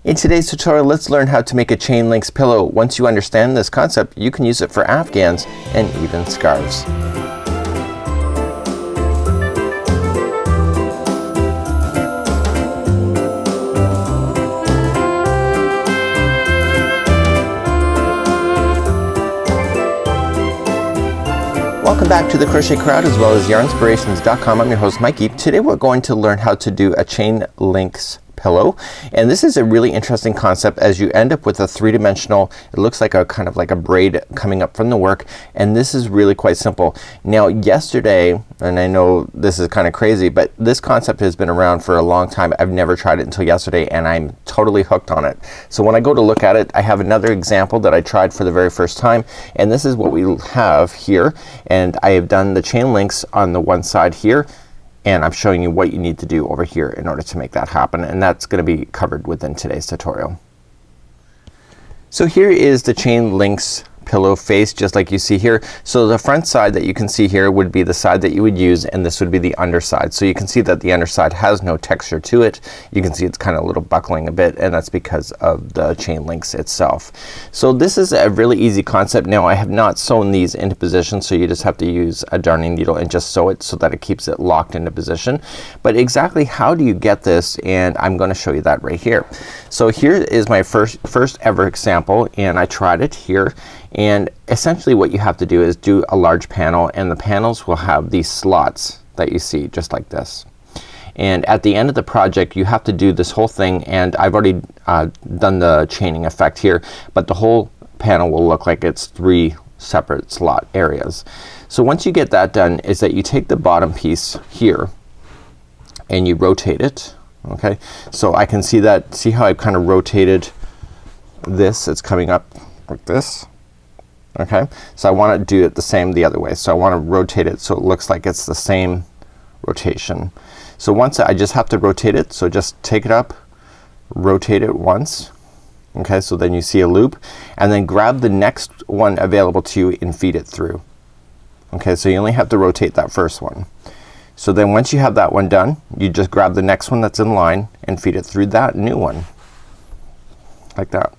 In today's tutorial, let's learn how to make a chain links pillow. Once you understand this concept, you can use it for afghans and even scarves. Welcome back to the Crochet Crowd as well as Yarnspirations.com. I'm your host Mikey. Today we're going to learn how to do a chain links pillow, and this is a really interesting concept as you end up with a three-dimensional, it looks like a kind of like a braid coming up from the work, and this is really quite simple. Now yesterday, and I know this is kind of crazy, but this concept has been around for a long time. I've never tried it until yesterday and I'm totally hooked on it. So when I go to look at it, I have another example that I tried for the very first time, and this is what we have here, and I have done the chain links on the one side here, and I'm showing you what you need to do over here in order to make that happen, and that's gonna be covered within today's tutorial. So here is the chain links pillow face just like you see here. So the front side that you can see here would be the side that you would use, and this would be the underside. So you can see that the underside has no texture to it. You can see it's kind of a little buckling a bit, and that's because of the chain links itself. So this is a really easy concept. Now I have not sewn these into position, so you just have to use a darning needle and just sew it so that it keeps it locked into position. But exactly how do you get this, and I'm gonna show you that right here. So here is my first ever example, and I tried it here. And essentially what you have to do is do a large panel, and the panels will have these slots that you see just like this. And at the end of the project you have to do this whole thing, and I've already done the chaining effect here, but the whole panel will look like it's three separate slot areas. So once you get that done is that you take the bottom piece here and you rotate it. Okay, so I can see that, see how I've kind of rotated this, it's coming up like this. Okay, so I want to do it the same the other way. So I want to rotate it so it looks like it's the same rotation. So once I just have to rotate it, so just take it up, rotate it once. Okay, so then you see a loop, and then grab the next one available to you and feed it through. Okay, so you only have to rotate that first one. So then once you have that one done, you just grab the next one that's in line and feed it through that new one like that,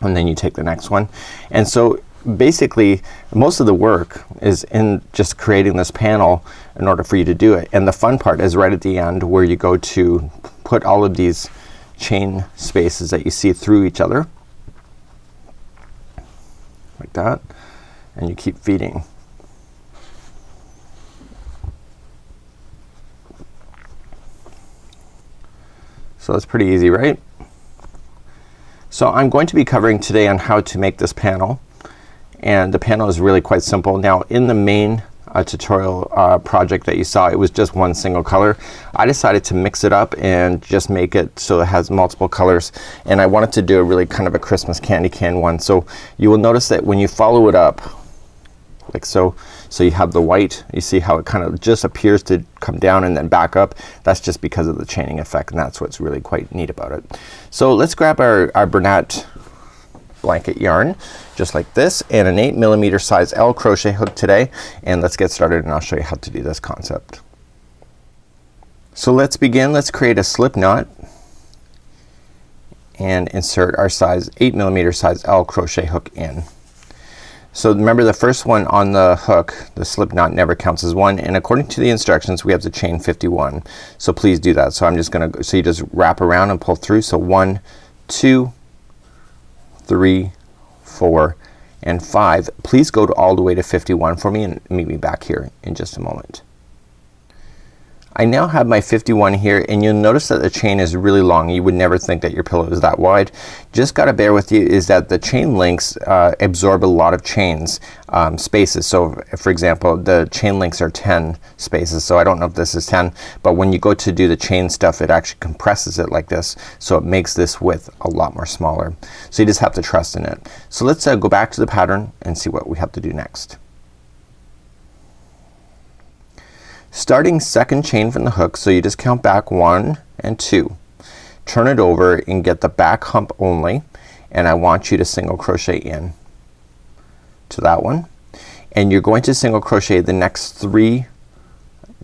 and then you take the next one. And so basically most of the work is in just creating this panel in order for you to do it, and the fun part is right at the end where you go to put all of these chain spaces that you see through each other like that, and you keep feeding. So it's pretty easy, right? So I'm going to be covering today on how to make this panel, and the panel is really quite simple. Now in the main tutorial project that you saw, it was just one single color. I decided to mix it up and just make it so it has multiple colors, and I wanted to do a really kind of a Christmas candy can one. So you will notice that when you follow it up like so, so you have the white, you see how it kind of just appears to come down and then back up. That's just because of the chaining effect, and that's what's really quite neat about it. So let's grab our Bernat blanket yarn just like this, and an 8mm size L crochet hook today, and let's get started and I'll show you how to do this concept. So let's begin. Let's create a slip knot and insert our size 8mm size L crochet hook in. So remember, the first one on the hook, the slip knot, never counts as one, and according to the instructions we have to chain 51. So please do that. So I'm just gonna, so you just wrap around and pull through. So 1, 2, 3, 4, and 5. Please go all the way to 51 for me and meet me back here in just a moment. I now have my 51 here, and you'll notice that the chain is really long. You would never think that your pillow is that wide. Just gotta bear with you is that the chain links absorb a lot of chains spaces. So for example, the chain links are 10 spaces, so I don't know if this is 10, but when you go to do the chain stuff it actually compresses it like this, so it makes this width a lot more smaller. So you just have to trust in it. So let's go back to the pattern and see what we have to do next. Starting second chain from the hook, so you just count back 1 and 2. Turn it over and get the back hump only, and I want you to single crochet in to that one, and you're going to single crochet the next 3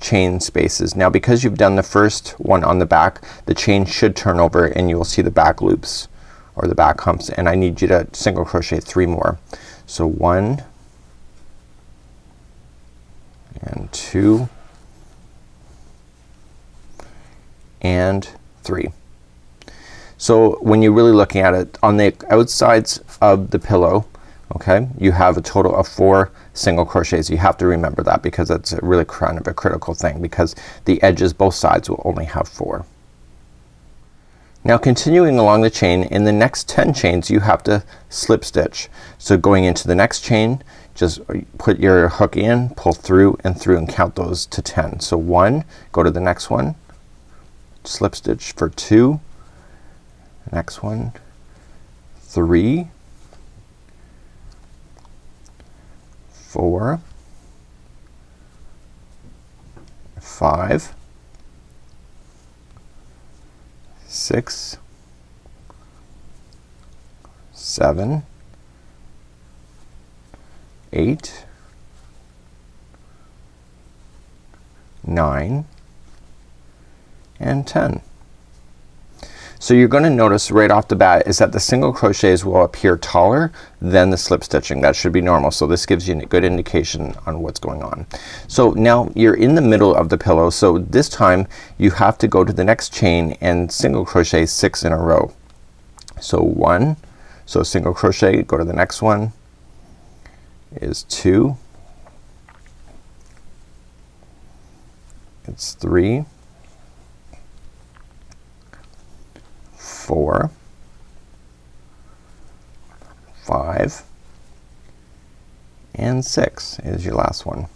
chain spaces. Now because you've done the first one on the back, the chain should turn over and you will see the back loops or the back humps, and I need you to single crochet 3 more. So 1 and 2 and 3. So when you're really looking at it, on the outsides of the pillow, okay, you have a total of 4 single crochets. You have to remember that because that's a really kind of a critical thing, because the edges both sides will only have 4. Now continuing along the chain, in the next 10 chains you have to slip stitch. So going into the next chain, just put your hook in, pull through and through, and count those to 10. So 1, go to the next one, slip stitch for 2, next one, 3, 4, 5, 6, 7, 8, 9 and 10. So you're gonna notice right off the bat is that the single crochets will appear taller than the slip stitching. That should be normal. So this gives you a good indication on what's going on. So now you're in the middle of the pillow, so this time you have to go to the next chain and single crochet 6 in a row. So 1, so single crochet, go to the next one, is 2, it's 3, 4, 5 and 6 is your last one.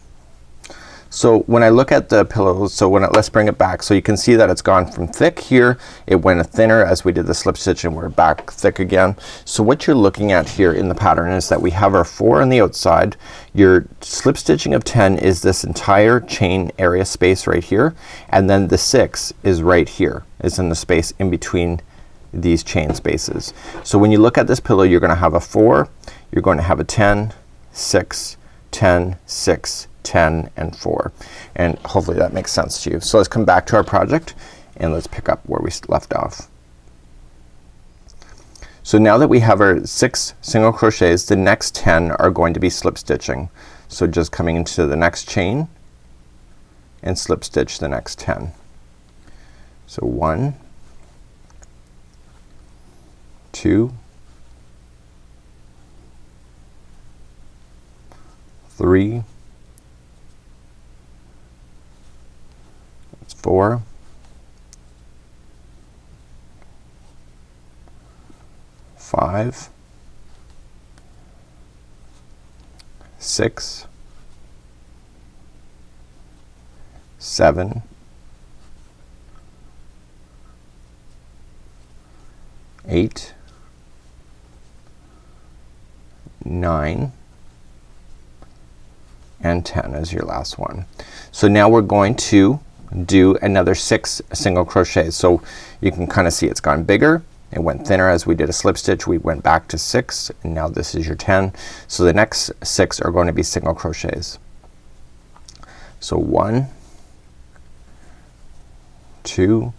So when I look at the pillows, so let's bring it back, so you can see that it's gone from thick here, it went thinner as we did the slip stitch, and we're back thick again. So what you're looking at here in the pattern is that we have our 4 on the outside. Your slip stitching of 10 is this entire chain area space right here, and then the 6 is right here, is in the space in between these chain spaces. So when you look at this pillow, you're gonna have a 4, you're going to have a 10, 6, 10, 6, 10 and 4, and hopefully that makes sense to you. So let's come back to our project and let's pick up where we left off. So now that we have our 6 single crochets, the next 10 are going to be slip stitching. So just coming into the next chain and slip stitch the next 10. So 1, 2, 3, 4, 5, 6, 7, 8, 9 and 10 is your last one. So now we're going to do another 6 single crochets. So you can kind of see it's gone bigger, it went thinner as we did a slip stitch, we went back to 6, and now this is your 10. So the next 6 are going to be single crochets. So 1, 2,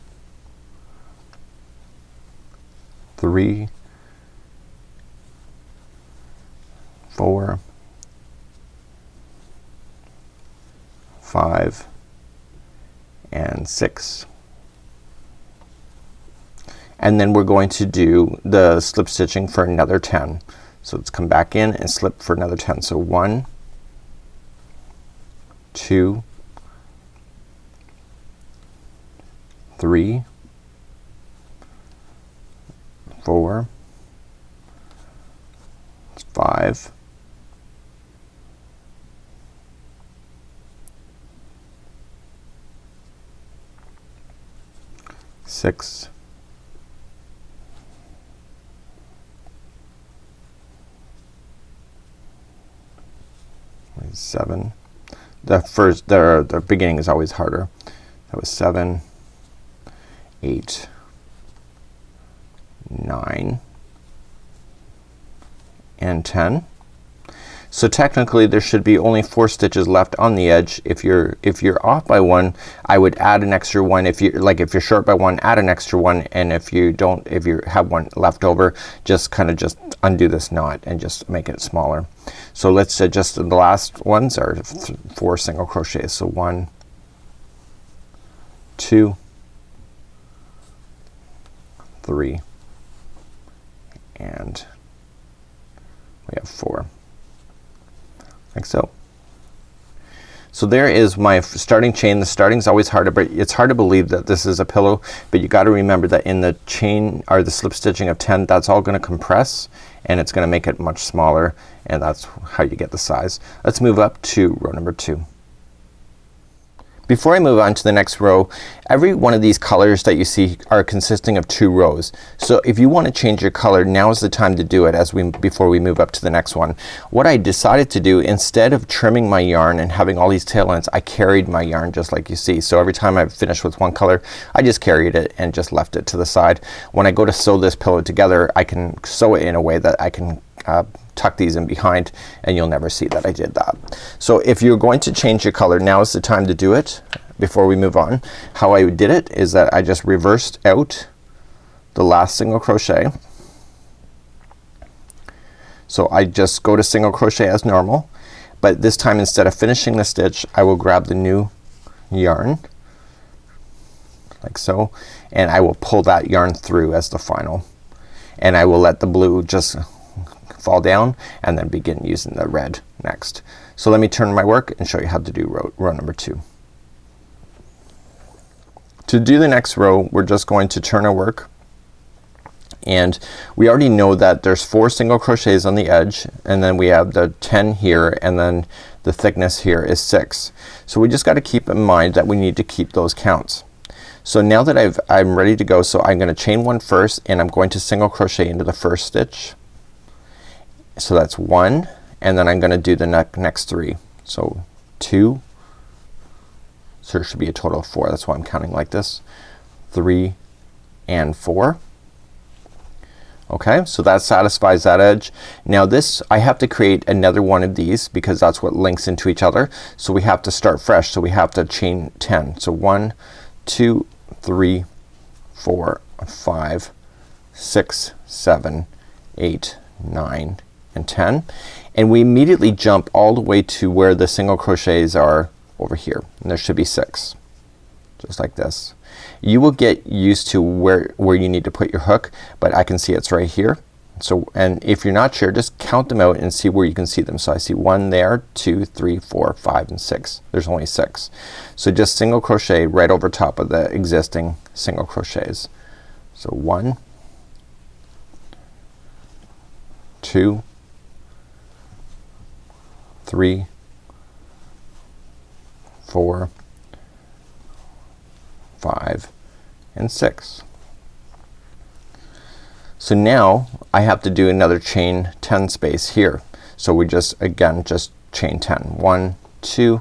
3, 4, 5 and 6, and then we're going to do the slip stitching for another 10. So let's come back in and slip for another 10. So 1, 2, 3, 4, 5, 6, 7. The beginning is always harder. That was 7, 8, 9 and 10. So technically there should be only 4 stitches left on the edge. If you're off by 1, I would add an extra 1. If you're short by 1, add an extra 1, and if you have 1 left over, just undo this knot and just make it smaller. So let's just the last ones are 4 single crochets. So 1, 2, 3, and we have 4. Like so. So there is my starting chain. The starting is always harder, but it's hard to believe that this is a pillow, but you got to remember that in the chain or the slip stitching of 10, that's all going to compress and it's going to make it much smaller, and that's how you get the size. Let's move up to row number 2. Before I move on to the next row, every one of these colors that you see are consisting of 2 rows. So if you want to change your color, now is the time to do it before we move up to the next one. What I decided to do, instead of trimming my yarn and having all these tail ends, I carried my yarn just like you see. So every time I finished with one color, I just carried it and just left it to the side. When I go to sew this pillow together, I can sew it in a way that I can tuck these in behind, and you'll never see that I did that. So if you're going to change your color, now is the time to do it before we move on. How I did it is that I just reversed out the last single crochet. So I just go to single crochet as normal, but this time instead of finishing the stitch, I will grab the new yarn like so, and I will pull that yarn through as the final, and I will let the blue just fall down and then begin using the red next. So let me turn my work and show you how to do row number 2. To do the next row, we're just going to turn our work, and we already know that there's 4 single crochets on the edge, and then we have the 10 here, and then the thickness here is 6. So we just got to keep in mind that we need to keep those counts. So now that I'm ready to go, so I'm gonna chain 1 first, and I'm going to single crochet into the first stitch. So that's 1, and then I'm gonna do the next 3. So 2, so there should be a total of 4. That's why I'm counting like this. 3 and 4. Okay, so that satisfies that edge. Now this, I have to create another one of these because that's what links into each other. So we have to start fresh. So we have to chain 10. So 1, 2, 3, 4, 5, 6, 7, 8, 9, and 10, and we immediately jump all the way to where the single crochets are over here, and there should be 6, just like this. You will get used to where you need to put your hook, but I can see it's right here. So, and if you're not sure, just count them out and see where you can see them. So I see 1 there, 2, 3, 4, 5, and 6. There's only 6. So just single crochet right over top of the existing single crochets. So 1, 2, 3, 4, 5, and 6. So now I have to do another chain 10 space here. So we just again just chain 10. 1, 2,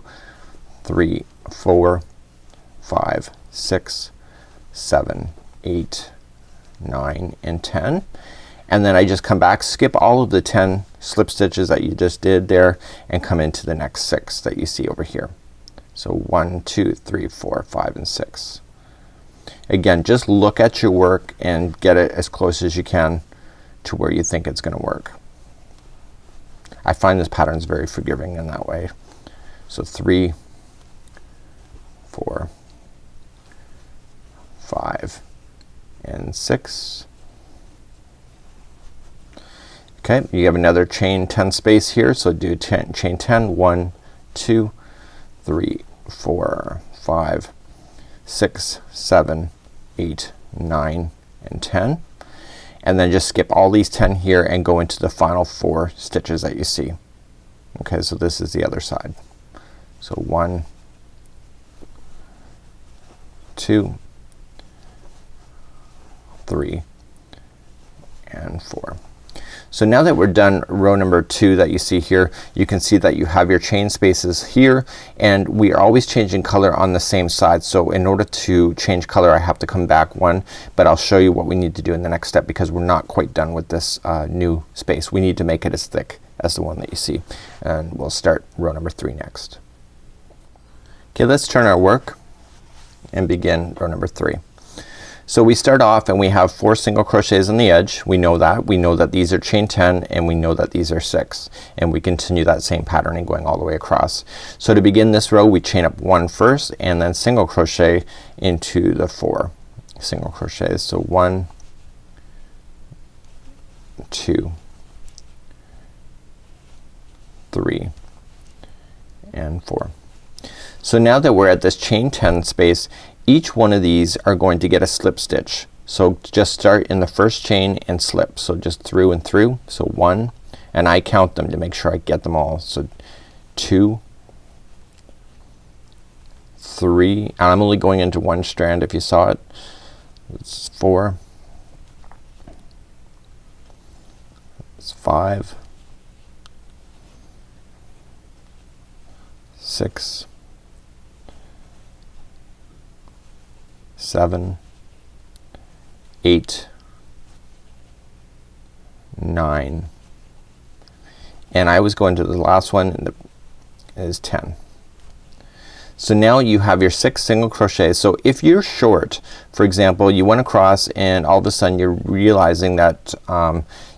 3, 4, 5, 6, 7, 8, 9, and 10. And then I just come back, skip all of the 10 slip stitches that you just did there, and come into the next 6 that you see over here. So 1, 2, 3, 4, 5, and 6. Again, just look at your work and get it as close as you can to where you think it's gonna work. I find this pattern is very forgiving in that way. So 3, 4, 5, and 6. Okay, you have another chain 10 space here, so do chain 10. 1, 2, 3, 4, 5, 6, 7, 8, 9, and 10. And then just skip all these 10 here and go into the final 4 stitches that you see. Okay, so this is the other side. So 1, 2, 3, and 4. So now that we're done row number 2 that you see here, you can see that you have your chain spaces here, and we are always changing color on the same side. So in order to change color, I have to come back 1, but I'll show you what we need to do in the next step because we're not quite done with this new space. We need to make it as thick as the one that you see, and we'll start row number 3 next. Okay, let's turn our work and begin row number 3. So we start off and we have 4 single crochets on the edge. We know that these are chain 10 and we know that these are 6, and we continue that same patterning going all the way across. So to begin this row we chain up 1 first and then single crochet into the 4 single crochets. So 1, 2, 3 and 4. So now that we're at this chain 10 space, each one of these are going to get a slip stitch. So just start in the first chain and slip. So just through and through. So 1, and I count them to make sure I get them all. So 2, 3, and I'm only going into one strand if you saw it. It's 4, it's 5, 6, 7, 8, 9, and I was going to the last one, and it is 10. So now you have your 6 single crochets. So if you're short, for example, you went across and all of a sudden you're realizing that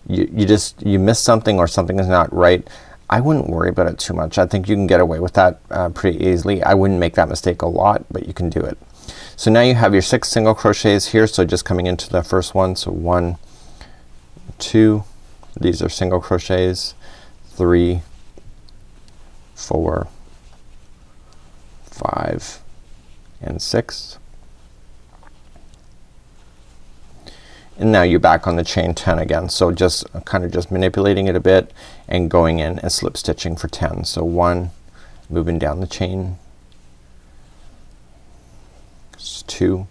you missed something or something is not right, I wouldn't worry about it too much. I think you can get away with that pretty easily. I wouldn't make that mistake a lot, but you can do it. So now you have your 6 single crochets here. So just coming into the first one. So 1, 2, these are single crochets, 3, 4, 5 and 6. And now you're back on the chain 10 again. So just kind of just manipulating it a bit and going in and slip stitching for 10. So 1, moving down the chain, 2,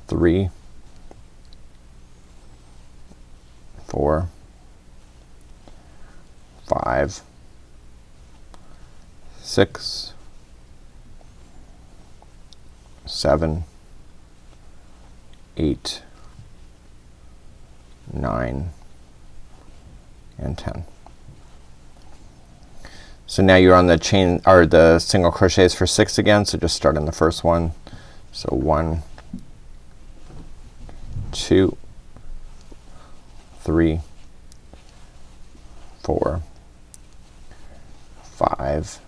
3, 4, 5, 6, 7, 8, 9 and 10. So now you're on the chain or the single crochets for 6 again. So just start in the first one. So 1, 2, 3, 4, 5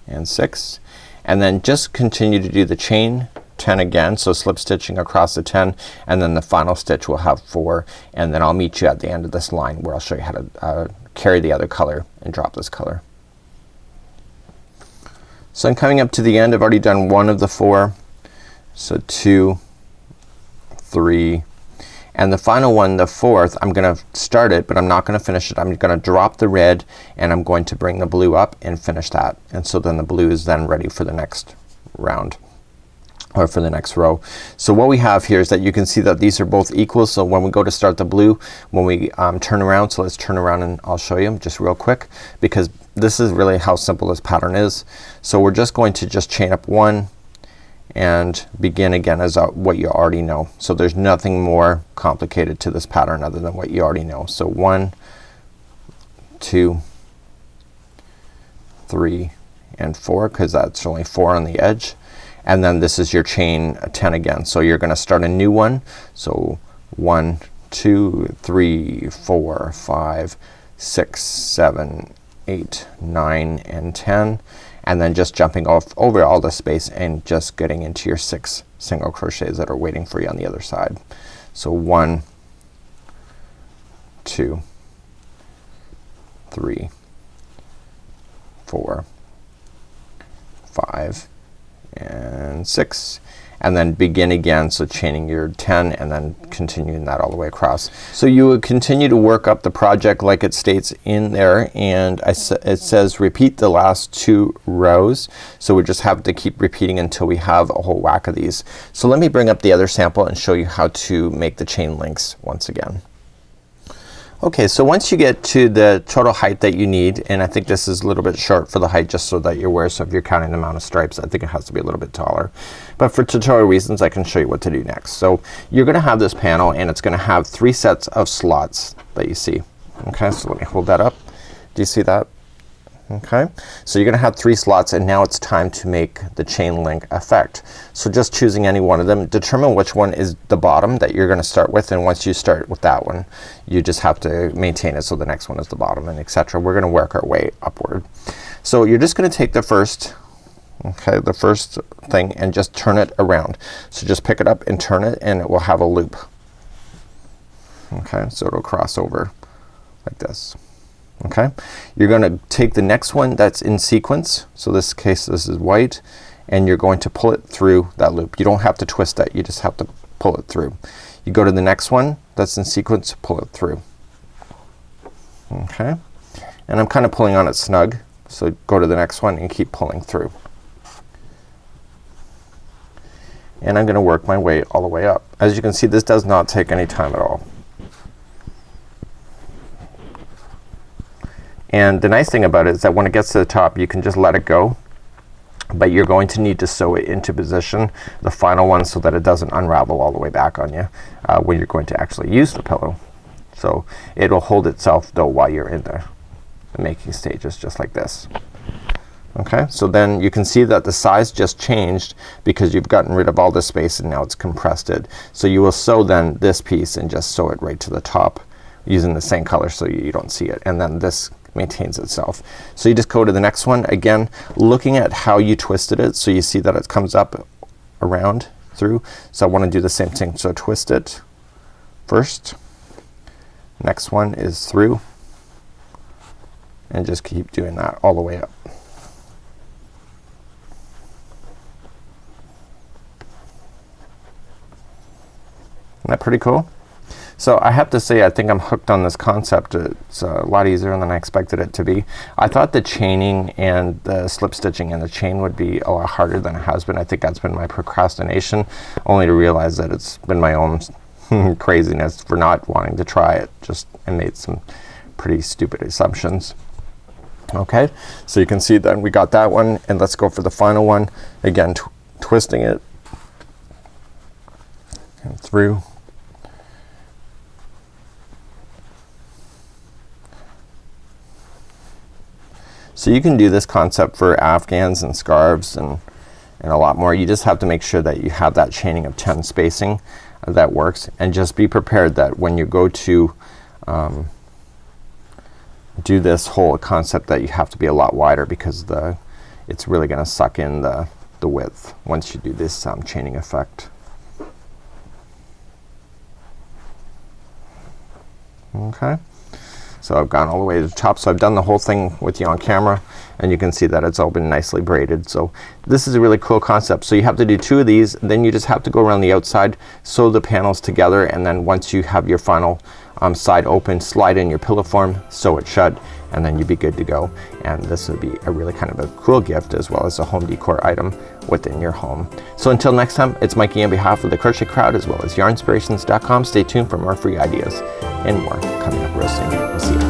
and 6, and then just continue to do the chain 10 again. So slip stitching across the 10, and then the final stitch will have 4, and then I'll meet you at the end of this line where I'll show you how to carry the other color and drop this color. So I'm coming up to the end. I've already done one of the 4. So 2, 3, and the final one, the 4th, I'm gonna start it, but I'm not gonna finish it. I'm gonna drop the red and I'm going to bring the blue up and finish that. And so then the blue is then ready for the next round or for the next row. So what we have here is that you can see that these are both equal. So when we go to start the blue, when we turn around, so let's turn around and I'll show you just real quick, because this is really how simple this pattern is. So we're just going to just chain up 1 and begin again as what you already know. So there's nothing more complicated to this pattern other than what you already know. So 1, 2, 3 and 4, because that's only 4 on the edge, and then this is your chain 10 again. So you're gonna start a new one. So 1, 2, 3, 4, 5, 6, 7, 8, 9 and 10, and then just jumping off over all the space and just getting into your 6 single crochets that are waiting for you on the other side. So 1, 2, 3, 4, 5 and 6, and then begin again. So chaining your 10 and then continuing that all the way across. So you would continue to work up the project like it states in there, and it says repeat the last 2 rows. So we just have to keep repeating until we have a whole whack of these. So let me bring up the other sample and show you how to make the chain links once again. Okay, so once you get to the total height that you need, and I think this is a little bit short for the height just so that you're aware, so if you're counting the amount of stripes I think it has to be a little bit taller, but for tutorial reasons I can show you what to do next. So you're gonna have this panel and it's gonna have 3 sets of slots that you see. Okay, so let me hold that up. Do you see that? Okay, so you're gonna have 3 slots and now it's time to make the chain link effect. So just choosing any one of them, determine which one is the bottom that you're gonna start with, and once you start with that one you just have to maintain it so the next one is the bottom, and etc. We're gonna work our way upward. So you're just gonna take the first, okay, the first thing and just turn it around. So just pick it up and turn it and it will have a loop. Okay, so it'll cross over like this. Okay, you're gonna take the next one that's in sequence, so this case this is white, and you're going to pull it through that loop. You don't have to twist it, you just have to pull it through. You go to the next one that's in sequence, pull it through. Okay, and I'm kinda pulling on it snug, so go to the next one and keep pulling through. And I'm gonna work my way all the way up. As you can see, this does not take any time at all. And the nice thing about it is that when it gets to the top you can just let it go, but you're going to need to sew it into position, the final one, so that it doesn't unravel all the way back on you when you're going to actually use the pillow. So it'll hold itself though while you're in the making stages, just like this. Okay, so then you can see that the size just changed because you've gotten rid of all this space and now it's compressed it. So you will sew then this piece and just sew it right to the top using the same color so you don't see it, and then this maintains itself. So you just go to the next one, again looking at how you twisted it, so you see that it comes up around through. So I wanna do the same thing, so twist it first, next one is through, and just keep doing that all the way up. Isn't that pretty cool? So I have to say I think I'm hooked on this concept. It's a lot easier than I expected it to be. I thought the chaining and the slip stitching and the chain would be a lot harder than it has been. I think that's been my procrastination, only to realize that it's been my own craziness for not wanting to try it. Just I made some pretty stupid assumptions. Okay, so you can see that we got that one, and let's go for the final one. Again, twisting it and through. So you can do this concept for afghans and scarves and a lot more. You just have to make sure that you have that chaining of 10 spacing that works, and just be prepared that when you go to do this whole concept that you have to be a lot wider, because it's really gonna suck in the width once you do this chaining effect. Okay, so I've gone all the way to the top, so I've done the whole thing with you on camera, and you can see that it's all been nicely braided. So this is a really cool concept. So you have to do 2 of these, and then you just have to go around the outside, sew the panels together, and then once you have your final side open, slide in your pillow form, sew it shut, and then you'd be good to go. And this would be a really kind of a cool gift as well as a home decor item within your home. So until next time, it's Mikey on behalf of the Crochet Crowd as well as Yarnspirations.com. Stay tuned for more free ideas and more coming up real soon. We'll see you.